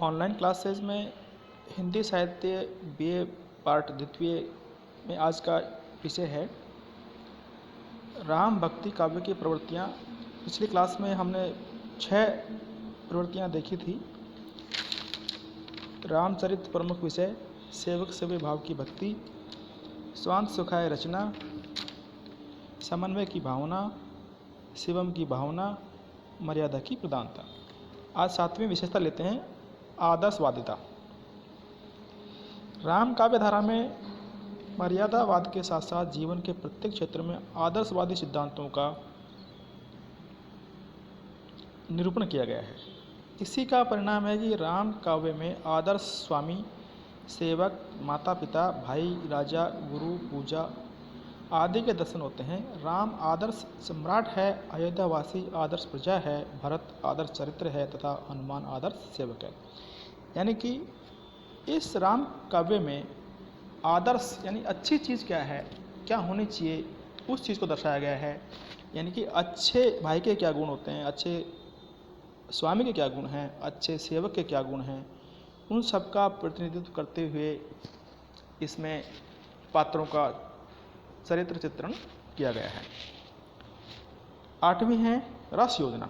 Online classes में हिंदी साहित्य BA part द्वितीय में आज का विषय है राम भक्ति काव्य की प्रवृत्तियाँ। पिछली क्लास में हमने 6 प्रवृत्तियाँ देखी थी। रामचरित प्रमुख विषय, सेवक सेवी भाव की भक्ति, स्वांत सुखाय रचना, समन्वय की भावना, शिवम की भावना, मर्यादा की प्रधानता। आज 7वीं विशेषता लेते हैं आदर्शवादिता। राम काव्य धारा में मर्यादावाद के साथ साथ जीवन के प्रत्येक क्षेत्र में आदर्शवादी सिद्धांतों का निरूपण किया गया है। इसी का परिणाम है कि राम काव्य में आदर्श स्वामी, सेवक, माता पिता, भाई, राजा, गुरु, पूजा आदि के दर्शन होते हैं। राम आदर्श सम्राट है, अयोध्यावासी आदर्श प्रजा है, भरत आदर्श चरित्र है तथा हनुमान आदर्श सेवक है। यानी कि इस राम काव्य में आदर्श यानी अच्छी चीज़ क्या है, क्या होनी चाहिए, उस चीज़ को दर्शाया गया है। यानी कि अच्छे भाई के क्या गुण होते हैं, अच्छे स्वामी के क्या गुण हैं, अच्छे सेवक के क्या गुण हैं, उन सब का प्रतिनिधित्व करते हुए इसमें पात्रों का चरित्र चित्रण किया गया है। 8वीं है रस योजना।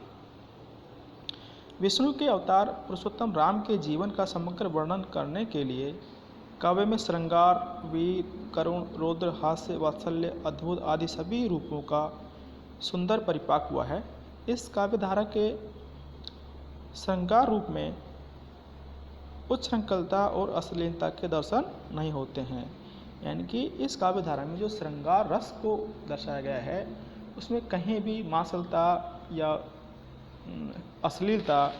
विष्णु के अवतार पुरुषोत्तम राम के जीवन का समग्र वर्णन करने के लिए काव्य में श्रृंगार, वीर, करुण, रौद्र, हास्य, वात्सल्य, अद्भुत आदि सभी रूपों का सुंदर परिपाक हुआ है। इस काव्य धारा के श्रृंगार रूप में उच्छृंखलता और अश्लीलता के दर्शन नहीं होते हैं। यानी कि इस काव्य धारा में जो श्रृंगार रस को दर्शाया गया है उसमें कहीं भी मांसलता या अश्लीलता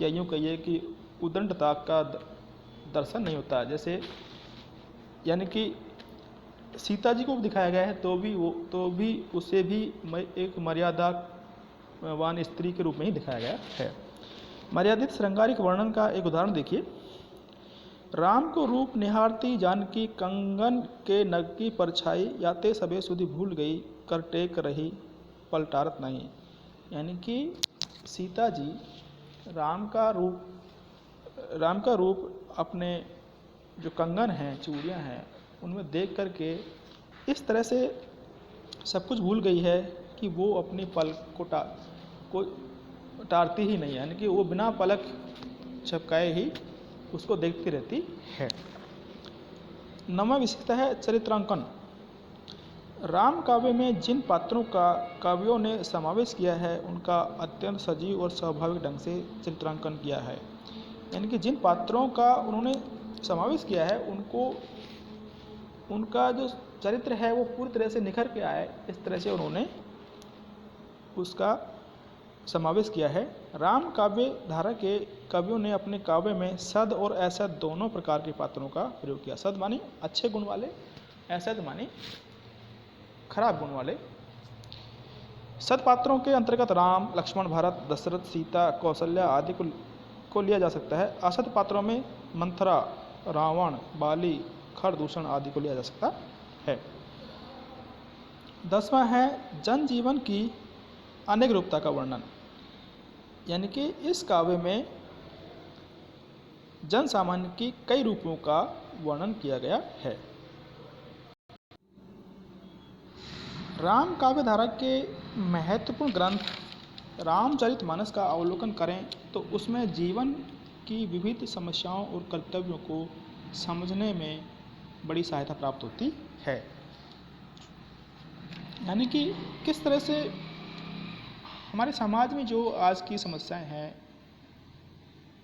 या यूँ कहिए कि उद्दंडता का दर्शन नहीं होता। जैसे यानी कि सीता जी को दिखाया गया है तो भी उसे भी एक मर्यादावान स्त्री के रूप में ही दिखाया गया है। मर्यादित श्रृंगारिक वर्णन का एक उदाहरण देखिए। राम को रूप निहारती जानकी कंगन के नग की परछाई, याते सबे सुधि भूल गई, कर टेक रही पलटारत नहीं। यानी कि सीता जी राम का रूप अपने जो कंगन हैं, चूड़ियाँ हैं, उनमें देख करके इस तरह से सब कुछ भूल गई है कि वो अपनी पलक को टारती ही नहीं है। यानी कि वो बिना पलक झपकाए ही उसको देखती रहती है। 9वां विशेषता है चरित्रांकन। राम काव्य में जिन पात्रों का कवियों ने समावेश किया है उनका अत्यंत सजीव और स्वाभाविक ढंग से चित्रांकन किया है। यानी कि जिन पात्रों का उन्होंने समावेश किया है उनका जो चरित्र है वो पूरी तरह से निखर के आए, इस तरह से उन्होंने उसका समावेश किया है। राम काव्य धारा के कवियों ने अपने काव्य में सद और असद दोनों प्रकार के पात्रों का प्रयोग किया। सद मानी अच्छे गुण वाले, असद मानी खराब गुण वाले। सद पात्रों के अंतर्गत राम, लक्ष्मण, भरत, दशरथ, सीता, कौशल्या आदि को लिया जा सकता है। असद पात्रों में मंथरा, रावण, बाली, खरदूषण आदि को लिया जा सकता है। 10वां है जनजीवन की अनेक रूपता का वर्णन। यानी कि इस काव्य में जन सामान्य की कई रूपों का वर्णन किया गया है। राम काव्य धारा के महत्वपूर्ण ग्रंथ रामचरितमानस का अवलोकन करें तो उसमें जीवन की विविध समस्याओं और कर्तव्यों को समझने में बड़ी सहायता प्राप्त होती है। यानी कि किस तरह से हमारे समाज में जो आज की समस्याएं हैं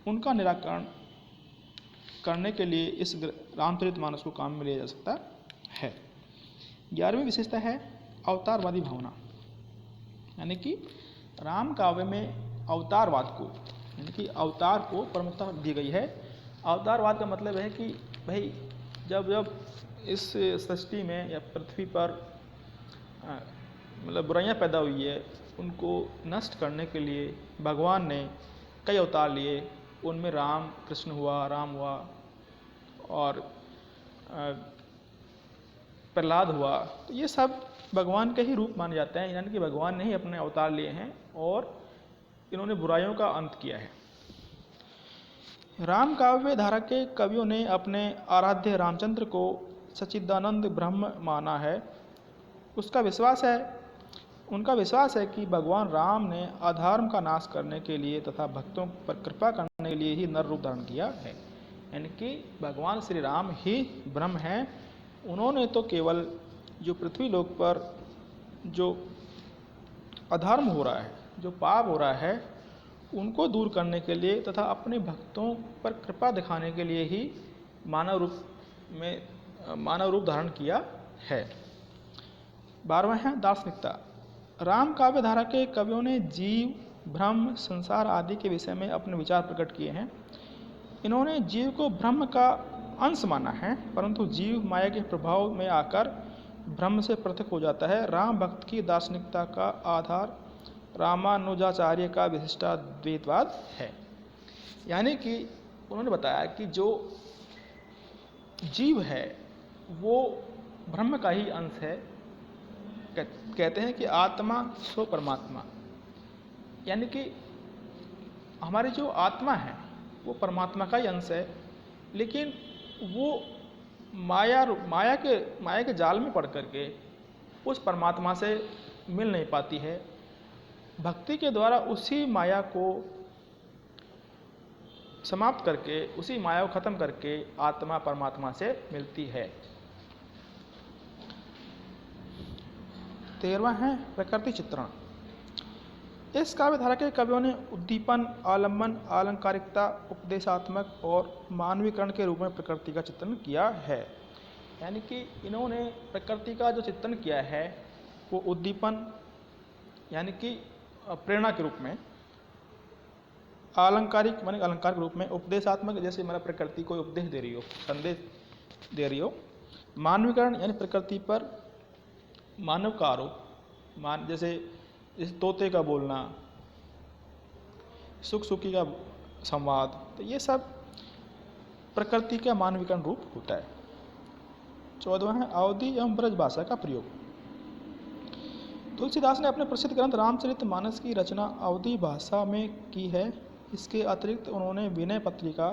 उनका निराकरण करने के लिए इस रामचरितमानस को काम में लिया जा सकता है। 11वीं विशेषता है अवतारवादी भावना। यानी कि राम काव्य में अवतारवाद को यानी कि अवतार को प्रमुखता दी गई है। अवतारवाद का मतलब है कि भाई जब इस सृष्टि में या पृथ्वी पर मतलब बुराइयां पैदा हुई है, उनको नष्ट करने के लिए भगवान ने कई अवतार लिए। उनमें राम कृष्ण हुआ, राम हुआ और प्रहलाद हुआ। तो ये सब भगवान के ही रूप माने जाते हैं। यानी कि भगवान ने ही अपने अवतार लिए हैं और इन्होंने बुराइयों का अंत किया है। राम काव्य धारा के कवियों ने अपने आराध्य रामचंद्र को सच्चिदानंद ब्रह्म माना है। उनका विश्वास है कि भगवान राम ने अधर्म का नाश करने के लिए तथा भक्तों पर कृपा करने के लिए ही नर रूप धारण किया है। यानी कि भगवान श्री राम ही ब्रह्म हैं। उन्होंने तो केवल जो पृथ्वी लोक पर जो अधर्म हो रहा है, जो पाप हो रहा है, उनको दूर करने के लिए तथा अपने भक्तों पर कृपा दिखाने के लिए ही मानव रूप धारण किया है। 12वां है दार्शनिकता। राम काव्य धारा के कवियों ने जीव, ब्रह्म, संसार आदि के विषय में अपने विचार प्रकट किए हैं। इन्होंने जीव को ब्रह्म का अंश माना है, परंतु जीव माया के प्रभाव में आकर ब्रह्म से पृथक हो जाता है। राम भक्त की दार्शनिकता का आधार रामानुजाचार्य का विशिष्टाद्वैतवाद है। यानी कि उन्होंने बताया कि जो जीव है वो ब्रह्म का ही अंश है। कहते हैं कि आत्मा सो परमात्मा, यानी कि हमारी जो आत्मा है वो परमात्मा का ही अंश है, लेकिन वो माया के जाल में पड़ करके उस परमात्मा से मिल नहीं पाती है। भक्ति के द्वारा उसी माया को समाप्त करके, उसी माया को खत्म करके आत्मा परमात्मा से मिलती है। 13वां है प्रकृति चित्रण। इस काव्य धारा के कवियों ने उद्दीपन, आलम्बन, आलंकारिकता, उपदेशात्मक और मानवीकरण के रूप में प्रकृति का चित्रण किया है। यानी कि इन्होंने प्रकृति का जो चित्रण किया है वो उद्दीपन यानी कि प्रेरणा के रूप में, आलंकारिक माने अलंकार के रूप में, उपदेशात्मक जैसे मतलब प्रकृति को उपदेश दे रही हो, संदेश दे रही हो, मानवीकरण यानी प्रकृति पर मानव का आरोप, जैसे तोते का बोलना, सुख सुखी का संवाद, तो ये सब प्रकृति का मानवीकरण रूप होता है। 14वां है अवधी एवं ब्रज भाषा का प्रयोग। तुलसीदास ने अपने प्रसिद्ध ग्रंथ रामचरितमानस की रचना अवधी भाषा में की है। इसके अतिरिक्त उन्होंने विनय पत्रिका,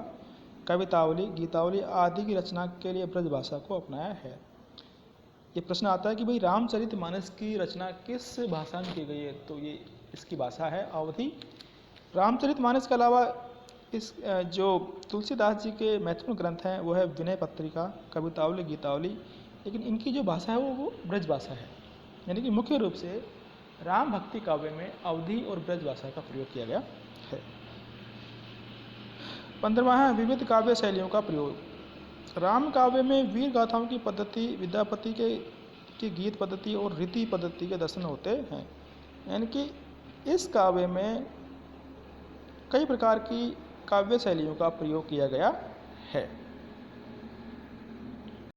कवितावली, गीतावली आदि की रचना के लिए ब्रज भाषा को अपनाया है। ये प्रश्न आता है कि भाई रामचरितमानस की रचना किस भाषा में की गई है, तो ये इसकी भाषा है अवधी। रामचरितमानस के अलावा इस जो तुलसीदास जी के महत्वपूर्ण ग्रंथ हैं वो है विनय पत्रिका, कवितावली, गीतावली, लेकिन इनकी जो भाषा है वो ब्रज भाषा है। यानी कि मुख्य रूप से राम भक्ति काव्य में अवधी और ब्रज भाषा का प्रयोग किया गया है। 15वां है विविध काव्य शैलियों का प्रयोग। राम काव्य में वीर गाथाओं की पद्धति, विद्यापति की गीत पद्धति और रीति पद्धति के दर्शन होते हैं। यानी कि इस काव्य में कई प्रकार की काव्य शैलियों का प्रयोग किया गया है।